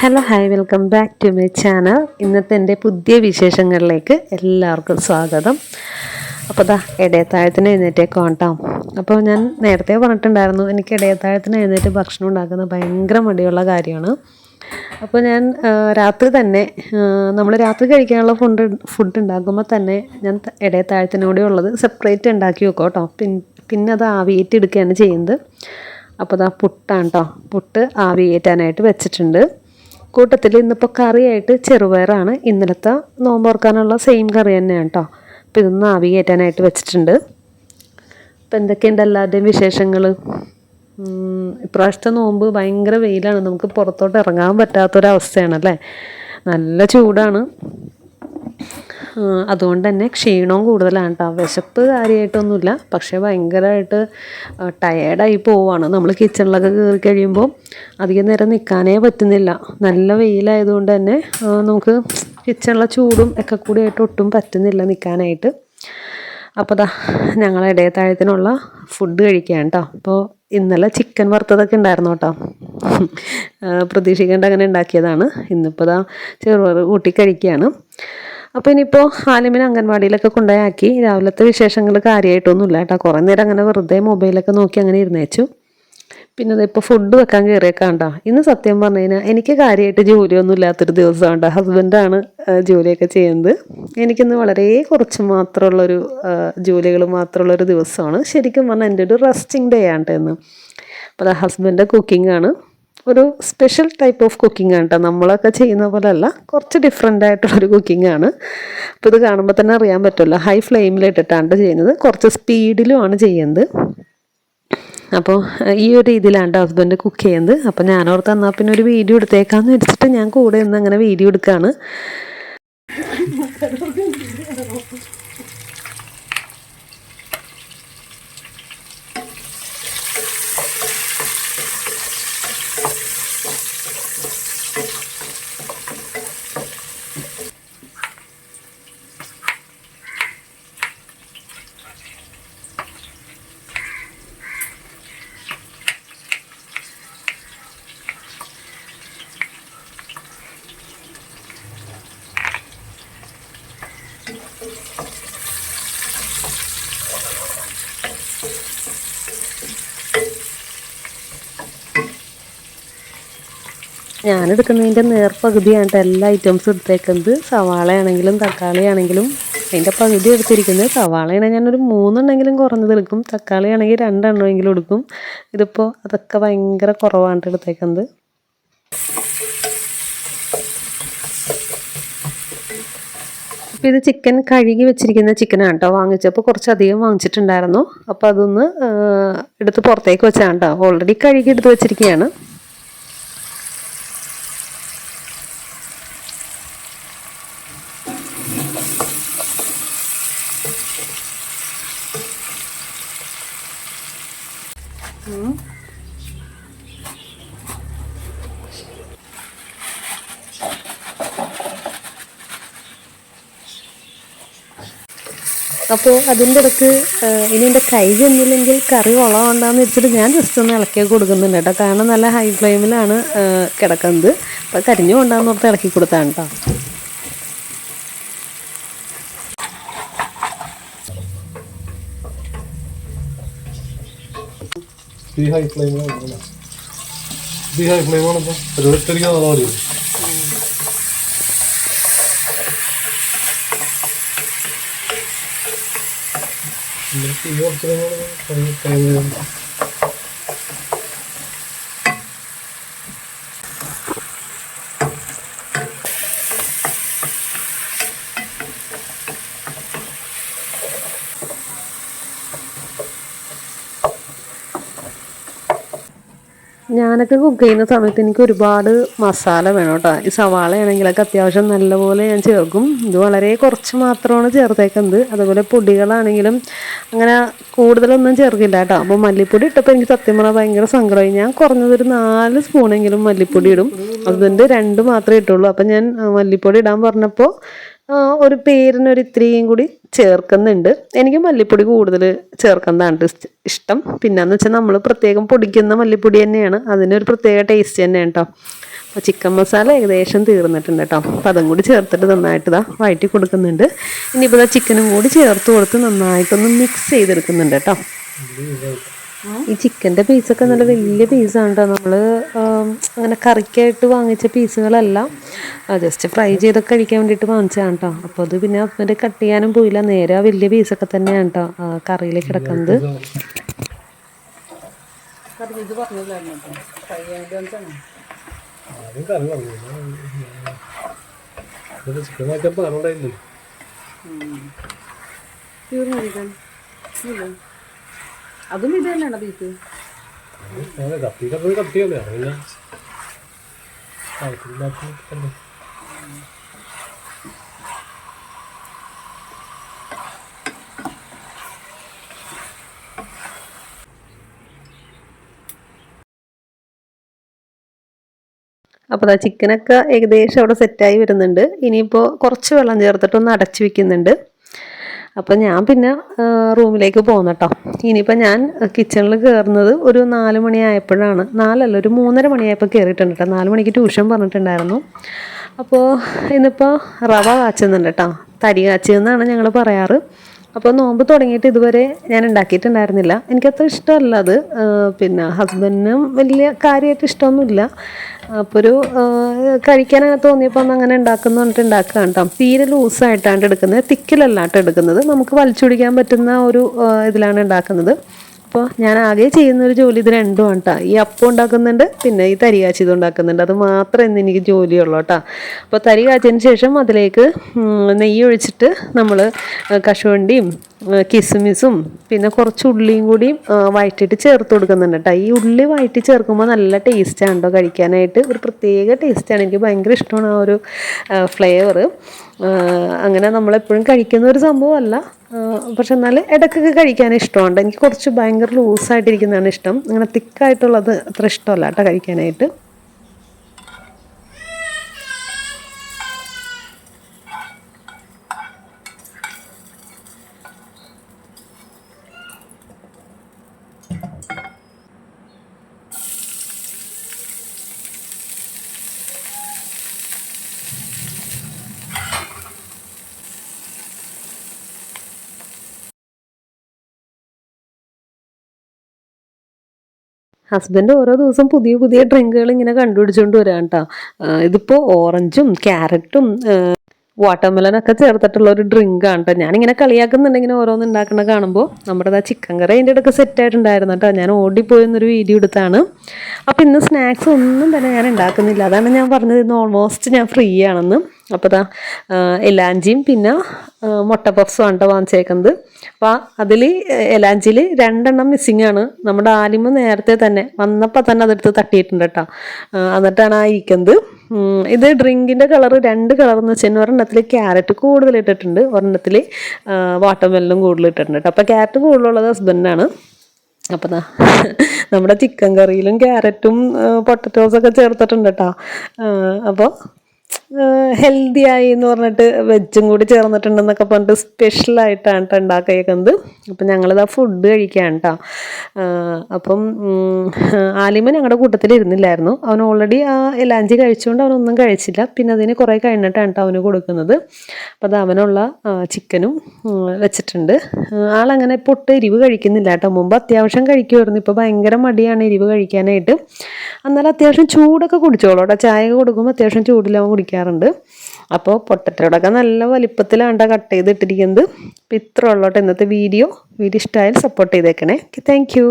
Hello hi welcome back to my channel. ഇന്നത്തെ എൻ്റെ പുതിയ വിശേഷങ്ങളിലേക്ക് എല്ലാവർക്കും സ്വാഗതം. അപ്പോൾ ഇടയത്താഴത്തിന് എഴുന്നേറ്റേക്കോ കേട്ടോ. അപ്പോൾ ഞാൻ നേരത്തെ പറഞ്ഞിട്ടുണ്ടായിരുന്നു, എനിക്ക് ഇടയത്താഴത്തിന് എഴുന്നേറ്റ് ഭക്ഷണം ഉണ്ടാക്കുന്നത് ഭയങ്കര മടിയുള്ള കാര്യമാണ്. അപ്പോൾ ഞാൻ രാത്രി തന്നെ നമ്മൾ രാത്രി കഴിക്കാനുള്ള ഫുഡ് ഉണ്ടാക്കുമ്പോൾ തന്നെ ഞാൻ ഇടയത്താഴത്തിനൂടെ ഉള്ളത് സെപ്പറേറ്റ് ഉണ്ടാക്കി വെക്കും കേട്ടോ. പിന്നെ അത് ആവിയേറ്റെടുക്കുകയാണ് ചെയ്യുന്നത്. അപ്പോൾ പുട്ടാണ് കേട്ടോ. പുട്ട് ആവിയേറ്റാനായിട്ട് വെച്ചിട്ടുണ്ട്. കൂട്ടത്തിൽ ഇന്നിപ്പോൾ കറിയായിട്ട് ചെറുപയറാണ്. ഇന്നലത്തെ നോമ്പ് തുറക്കാനുള്ള സെയിം കറി തന്നെയാണ് കേട്ടോ. അപ്പോൾ ഇതൊന്ന് ആവി കയറ്റാനായിട്ട് വെച്ചിട്ടുണ്ട്. അപ്പോൾ എന്തൊക്കെയുണ്ട് എല്ലാവരുടെയും വിശേഷങ്ങൾ? ഇപ്രാവശ്യത്തെ നോമ്പ് ഭയങ്കര വെയിലാണ്, നമുക്ക് പുറത്തോട്ട് ഇറങ്ങാൻ പറ്റാത്തൊരവസ്ഥയാണല്ലേ. നല്ല ചൂടാണ്. അതുകൊണ്ട് തന്നെ ക്ഷീണവും കൂടുതലാണ് കേട്ടോ. വിശപ്പ് കാര്യമായിട്ടൊന്നുമില്ല, പക്ഷേ ഭയങ്കരമായിട്ട് ടയേർഡായി പോവുകയാണ്. നമ്മൾ കിച്ചണിലൊക്കെ കയറി കഴിയുമ്പോൾ അധികം നേരം നിൽക്കാനേ പറ്റുന്നില്ല. നല്ല വെയിലായതുകൊണ്ട് തന്നെ നമുക്ക് കിച്ചണിലെ ചൂടും ഒക്കെ കൂടി ആയിട്ട് ഒട്ടും പറ്റുന്നില്ല നിൽക്കാനായിട്ട്. അപ്പോൾ ഞങ്ങൾ ഇടയത്താഴത്തിനുള്ള ഫുഡ് കഴിക്കുകയാണ് കേട്ടോ. അപ്പോൾ ഇന്നലെ ചിക്കൻ വറുത്തതൊക്കെ ഉണ്ടായിരുന്നു കേട്ടോ. പ്രതീക്ഷിക്കേണ്ട അങ്ങനെ ഉണ്ടാക്കിയതാണ്. ഇന്നിപ്പോൾ ചെറുപയർ കൂട്ടി കഴിക്കുകയാണ്. അപ്പോൾ ഇനിയിപ്പോൾ ആലിമിനെ അംഗൻവാടിയിലൊക്കെ കൊണ്ടുപോയി രാവിലത്തെ വിശേഷങ്ങൾ കാര്യമായിട്ടൊന്നുമില്ല കേട്ടോ. കുറേ നേരം അങ്ങനെ വെറുതെ മൊബൈലൊക്കെ നോക്കി അങ്ങനെ ഇരുന്നേച്ചു. പിന്നെ ഇപ്പോൾ ഫുഡ് വെക്കാൻ കയറിയേക്കാം കേട്ടോ. ഇന്ന് സത്യം പറഞ്ഞു കഴിഞ്ഞാൽ എനിക്ക് കാര്യമായിട്ട് ജോലിയൊന്നും ഇല്ലാത്തൊരു ദിവസമാണ് കേട്ടോ. ഹസ്ബൻഡാണ് ജോലിയൊക്കെ ചെയ്യുന്നത്. എനിക്കിന്ന് വളരെ കുറച്ച് മാത്രമുള്ളൊരു ജോലികൾ മാത്രമുള്ളൊരു ദിവസമാണ്. ശരിക്കും പറഞ്ഞാൽ എൻ്റെ ഒരു റെസ്റ്റിംഗ് ഡേ ആണ് കേട്ടോ ഇന്ന്. അപ്പോൾ ഹസ്ബൻഡ് കുക്കിംഗ് ആണ്. ഒരു സ്പെഷ്യൽ ടൈപ്പ് ഓഫ് കുക്കിംഗ് ആണ് കേട്ടോ. നമ്മളൊക്കെ ചെയ്യുന്ന പോലെ അല്ല, കുറച്ച് ഡിഫറെൻ്റ് ആയിട്ടുള്ളൊരു കുക്കിംഗ് ആണ്. അപ്പോൾ ഇത് കാണുമ്പോൾ തന്നെ അറിയാൻ പറ്റുമല്ലോ. ഹൈ ഫ്ലെയിമിലിട്ടിട്ടാണ് ചെയ്യുന്നത്, കുറച്ച് സ്പീഡിലുമാണ് ചെയ്യുന്നത്. അപ്പോൾ ഈ ഒരു രീതിയിലാണ് ഹസ്ബൻഡ് കുക്ക് ചെയ്യുന്നത്. അപ്പോൾ ഞാനോർത്ത് എന്നാൽ പിന്നെ ഒരു വീഡിയോ എടുത്തേക്കാന്ന് വെച്ചിട്ട് ഞാൻ കൂടെ നിന്ന് അങ്ങനെ വീഡിയോ എടുക്കുകയാണ്. ഞാനെടുക്കുന്നതിൻ്റെ നേർപകുതിയാണ് എല്ലാ ഐറ്റംസും എടുത്തേക്കുന്നത്. സവാളയാണെങ്കിലും തക്കാളി ആണെങ്കിലും അതിൻ്റെ പകുതി എടുത്തിരിക്കുന്നത്. സവാളയാണെങ്കിൽ ഞാനൊരു 3 എണ്ണമെങ്കിലും കുറഞ്ഞത് എടുക്കും, തക്കാളി ആണെങ്കിൽ 2 എണ്ണമെങ്കിലും എടുക്കും. ഇതിപ്പോൾ അതൊക്കെ ഭയങ്കര കുറവാണ് എടുത്തേക്കുന്നത്. അപ്പോൾ ഇത് ചിക്കൻ കഴുകി വെച്ചിരിക്കുന്ന ചിക്കനാണ് കേട്ടോ. വാങ്ങിച്ചപ്പോൾ കുറച്ചധികം വാങ്ങിച്ചിട്ടുണ്ടായിരുന്നു. അപ്പോൾ അതൊന്ന് എടുത്ത് പുറത്തേക്ക് വെച്ചാണ് കേട്ടോ. ഓൾറെഡി കഴുകി എടുത്ത് വെച്ചിരിക്കുകയാണ്. അപ്പോൾ അതിൻ്റെ ഇടയ്ക്ക് ഇനി എൻ്റെ കൈ ചെന്നില്ലെങ്കിൽ കറി കൊള്ളാമെന്ന് വെച്ചിട്ട് ഞാൻ ജസ്റ്റ് ഒന്ന് ഇളക്കി കൊടുക്കുന്നുണ്ട് കേട്ടോ. കാരണം നല്ല ഹൈ ഫ്ലെയിമിലാണ് കിടക്കുന്നത്. അപ്പോൾ കരിഞ്ഞു കൊണ്ടാന്ന് ഓർത്ത് ഇളക്കി കൊടുത്താണ് കേട്ടോ. ഹൈ ഫ്ലെയിമാണ് ഞാനൊക്കെ കുക്ക് ചെയ്യുന്ന സമയത്ത് എനിക്ക് ഒരുപാട് മസാല വേണം കേട്ടോ. ഈ സവാളയാണെങ്കിലൊക്കെ അത്യാവശ്യം നല്ലപോലെ ഞാൻ ചേർക്കും. ഇത് വളരെ കുറച്ച് മാത്രമാണ് ചേർത്തേക്കുന്നത്. അതുപോലെ പൊടികളാണെങ്കിലും അങ്ങനെ കൂടുതലൊന്നും ചേർക്കില്ല കേട്ടോ. അപ്പോൾ മല്ലിപ്പൊടി ഇട്ടപ്പോൾ എനിക്ക് സത്യം പറഞ്ഞാൽ ഭയങ്കര സങ്കടമായി. ഞാൻ കുറഞ്ഞതൊരു 4 സ്പൂണെങ്കിലും മല്ലിപ്പൊടി ഇടും. അതിൻ്റെ 2 മാത്രമേ ഇട്ടുള്ളൂ. അപ്പം ഞാൻ മല്ലിപ്പൊടി ഇടാൻ പറഞ്ഞപ്പോൾ ഒരു പേരിനൊരു ഇത്രയും കൂടി ചേർക്കുന്നുണ്ട്. എനിക്ക് മല്ലിപ്പൊടി കൂടുതൽ ചേർക്കുന്നതാണ് ഇഷ്ടം. പിന്നെന്ന് വെച്ചാൽ നമ്മൾ പ്രത്യേകം പൊടിക്കുന്ന മല്ലിപ്പൊടി തന്നെയാണ്, അതിനൊരു പ്രത്യേക ടേസ്റ്റ് തന്നെയാണ് കേട്ടോ. അപ്പോൾ ചിക്കൻ മസാല ഏകദേശം തീർന്നിട്ടുണ്ട് കേട്ടോ. അപ്പോൾ അതും കൂടി ചേർത്തിട്ട് നന്നായിട്ട് വഴറ്റി കൊടുക്കുന്നുണ്ട്. ഇനിയിപ്പോൾ ചിക്കനും കൂടി ചേർത്ത് കൊടുത്ത് നന്നായിട്ടൊന്ന് മിക്സ് ചെയ്തെടുക്കുന്നുണ്ട് കേട്ടോ. ഈ ചിക്കൻ്റെ പീസൊക്കെ നല്ല വലിയ പീസാണ് കേട്ടോ. നമ്മൾ അങ്ങനെ കറിക്കായിട്ട് വാങ്ങിച്ച പീസുകളല്ല, ജസ്റ്റ് ഫ്രൈ ചെയ്തൊക്കെ കഴിക്കാൻ വേണ്ടിയിട്ട് വാങ്ങിച്ചതാണ് കേട്ടോ. അപ്പോൾ അത് പിന്നെ ഹസ്ബൻഡ് കട്ട് ചെയ്യാനും പോയില്ല, നേരെ ആ വലിയ പീസൊക്കെ തന്നെയാണ് കേട്ടോ കറിയിലേക്ക് കിടക്കുന്നത്. അതും ഇത് തന്നെയാണോ ബീഫ്? അപ്പോൾ ചിക്കനൊക്കെ ഏകദേശം അവിടെ സെറ്റായി വരുന്നുണ്ട്. ഇനിയിപ്പോൾ കുറച്ച് വെള്ളം ചേർത്തിട്ടൊന്ന് അടച്ചു വെക്കുന്നുണ്ട്. അപ്പോൾ ഞാൻ പിന്നെ റൂമിലേക്ക് പോകുന്നു കേട്ടോ. ഇനിയിപ്പോൾ ഞാൻ കിച്ചണിൽ കയറുന്നത് ഒരു 4 മണിയായപ്പോഴാണ്. 4 അല്ല, ഒരു 3:30 മണിയായപ്പോൾ കയറിയിട്ടുണ്ട് കേട്ടോ. 4 മണിക്ക് ട്യൂഷൻ പറഞ്ഞിട്ടുണ്ടായിരുന്നു. അപ്പോൾ ഇന്നിപ്പോൾ റവ കാച്ചുന്നുണ്ട് കേട്ടോ. തരി കാച്ചിയെന്നാണ് ഞങ്ങൾ പറയാറ്. അപ്പോൾ നോമ്പ് തുടങ്ങിയിട്ട് ഇതുവരെ ഞാൻ ഉണ്ടാക്കിയിട്ടുണ്ടായിരുന്നില്ല. എനിക്കത്ര ഇഷ്ടമല്ല അത്. പിന്നെ ഹസ്ബൻഡിനും വലിയ കാര്യമായിട്ട് ഇഷ്ടമൊന്നുമില്ല. അപ്പോൾ ഒരു കഴിക്കാനൊക്കെ തോന്നിയപ്പോൾ ഒന്ന് അങ്ങനെ ഉണ്ടാക്കുന്നു പറഞ്ഞിട്ട് ഉണ്ടാക്കുകയാണ് കേട്ടോ. തീരെ ലൂസായിട്ടാണ് എടുക്കുന്നത്, തിക്കിലല്ലാട്ടോ എടുക്കുന്നത്. നമുക്ക് വലിച്ചു കുടിക്കാൻ പറ്റുന്ന ഒരു ഇതിലാണ് ഉണ്ടാക്കുന്നത്. അപ്പോൾ ഞാൻ ആകെ ചെയ്യുന്നൊരു ജോലി ഇത് രണ്ടുമാണ് കേട്ടോ. ഈ അപ്പം ഉണ്ടാക്കുന്നുണ്ട്, പിന്നെ ഈ തരി കാച്ചിയത് ഉണ്ടാക്കുന്നുണ്ട്. അത് മാത്രമേ ഇന്ന് എനിക്ക് ജോലിയുള്ളൂ കേട്ടോ. അപ്പോൾ തരി കാച്ചതിന് ശേഷം അതിലേക്ക് നെയ്യ് ഒഴിച്ചിട്ട് നമ്മൾ കശുവണ്ടിയും കിസ്മിസും പിന്നെ കുറച്ച് ഉള്ളിയും കൂടി വഴറ്റിയിട്ട് ചേർത്ത് കൊടുക്കുന്നുണ്ട് കേട്ടോ. ഈ ഉള്ളി വഴറ്റി ചേർക്കുമ്പോൾ നല്ല ടേസ്റ്റാണ് കേട്ടോ കഴിക്കാനായിട്ട്. ഒരു പ്രത്യേക ടേസ്റ്റാണ്, എനിക്ക് ഭയങ്കര ഇഷ്ടമാണ് ആ ഒരു ഫ്ലേവർ. അങ്ങനെ നമ്മളെപ്പോഴും കഴിക്കുന്ന ഒരു സംഭവമല്ല, പക്ഷെ എന്നാൽ ഇടയ്ക്കൊക്കെ കഴിക്കാൻ ഇഷ്ടമുണ്ട്. എനിക്ക് കുറച്ച് ഭയങ്കര ലൂസായിട്ടിരിക്കുന്നതാണ് ഇഷ്ടം. അങ്ങനെ തിക്കായിട്ടുള്ളത് അത്ര ഇഷ്ടമല്ല കേട്ടോ കഴിക്കാനായിട്ട്. ഹസ്ബൻഡ് ഓരോ ദിവസം പുതിയ പുതിയ ഡ്രിങ്കുകൾ ഇങ്ങനെ കണ്ടുപിടിച്ചുകൊണ്ട് വരാം കേട്ടോ. ഇതിപ്പോൾ ഓറഞ്ചും ക്യാരറ്റും വാട്ടർമെലനൊക്കെ ചേർത്തിട്ടുള്ള ഒരു ഡ്രിങ്കാണ് കേട്ടോ. ഞാനിങ്ങനെ കളിയാക്കുന്നുണ്ടെങ്കിൽ ഓരോന്ന് ഉണ്ടാക്കണ കാണുമ്പോൾ നമ്മുടെ ചിക്കൻ കറി അതിൻ്റെ ഇടയ്ക്ക് സെറ്റായിട്ടുണ്ടായിരുന്നു കേട്ടോ. ഞാൻ ഓടിപ്പോയെന്നൊരു വീഡിയോ എടുത്താണ്. അപ്പോൾ ഇന്ന് സ്നാക്സ് ഒന്നും തന്നെ ഞാൻ ഉണ്ടാക്കുന്നില്ല. അതാണ് ഞാൻ പറഞ്ഞത് ഇന്ന് ഓൾമോസ്റ്റ് ഞാൻ ഫ്രീ ആണെന്ന്. അപ്പോൾ എലാഞ്ചിയും പിന്നെ മുട്ട പഫ്സും ആണ് കേട്ടോ വാങ്ങിച്ചേക്കുന്നത്. അപ്പോൾ അതിൽ എലാഞ്ചിയിൽ 2 എണ്ണം മിസ്സിങ് ആണ്. നമ്മുടെ ആലിമ നേരത്തെ തന്നെ വന്നപ്പോൾ തന്നെ അതെടുത്ത് തട്ടിയിട്ടുണ്ട് കേട്ടോ. എന്നിട്ടാണ് ആ ഇരിക്കുന്നത്. ഇത് ഡ്രിങ്കിൻ്റെ കളർ 2 കളറെന്ന് വെച്ചാൽ ഒരെണ്ണത്തിൽ ക്യാരറ്റ് കൂടുതൽ ഇട്ടിട്ടുണ്ട്, ഒരെണ്ണത്തിൽ വാട്ടർമെലനും കൂടുതൽ ഇട്ടിട്ടുണ്ട് കേട്ടോ. അപ്പോൾ ക്യാരറ്റ് കൂടുതലുള്ളത് ഹസ്ബൻഡാണ്. അപ്പോൾ നമ്മുടെ ചിക്കൻ കറിയിലും ക്യാരറ്റും പൊട്ടറ്റോസൊക്കെ ചേർത്തിട്ടുണ്ട് കേട്ടോ. അപ്പോൾ ഹെൽത്തി ആയി എന്ന് പറഞ്ഞിട്ട് വെജും കൂടി ചേർന്നിട്ടുണ്ടെന്നൊക്കെ പറഞ്ഞിട്ട് സ്പെഷ്യലായിട്ടാണ് കേട്ടോ ഉണ്ടാക്കിയേക്കുന്നത്. അപ്പം ഞങ്ങളിതാ ഫുഡ് കഴിക്കുകയാണ് കേട്ടോ. അപ്പം ആലിമ ഞങ്ങളുടെ കൂട്ടത്തിൽ ഇരുന്നില്ലായിരുന്നു. അവൻ ഓൾറെഡി ആ എലാഞ്ചി കഴിച്ചുകൊണ്ട് അവനൊന്നും കഴിച്ചില്ല. പിന്നെ അതിന് കുറേ കഴിഞ്ഞിട്ടാണ് കേട്ടോ അവന് കൊടുക്കുന്നത്. അപ്പോൾ അത് അവനുള്ള ചിക്കനും വെച്ചിട്ടുണ്ട്. ആളങ്ങനെ പൊട്ട് എരിവ് കഴിക്കുന്നില്ല കേട്ടോ. മുമ്പ് അത്യാവശ്യം കഴിക്കുമായിരുന്നു, ഇപ്പോൾ ഭയങ്കര മടിയാണ് എരിവ് കഴിക്കാനായിട്ട്. എന്നാലും അത്യാവശ്യം ചൂടൊക്കെ കുടിച്ചോളൂ കേട്ടോ. ചായ കൊടുക്കുമ്പോൾ അത്യാവശ്യം ചൂടിലാവും കുടിക്കാറുണ്ട്. അപ്പോൾ പൊട്ടറ്റോടൊക്കെ നല്ല വലിപ്പത്തിലാണ് കട്ട് ചെയ്തിട്ടിരിക്കുന്നത്. അപ്പോൾ ഇത്ര ഉള്ളോട്ടെ ഇന്നത്തെ വീഡിയോ. ഇഷ്ടമായാൽ സപ്പോർട്ട് ചെയ്തേക്കണേ. Thank you.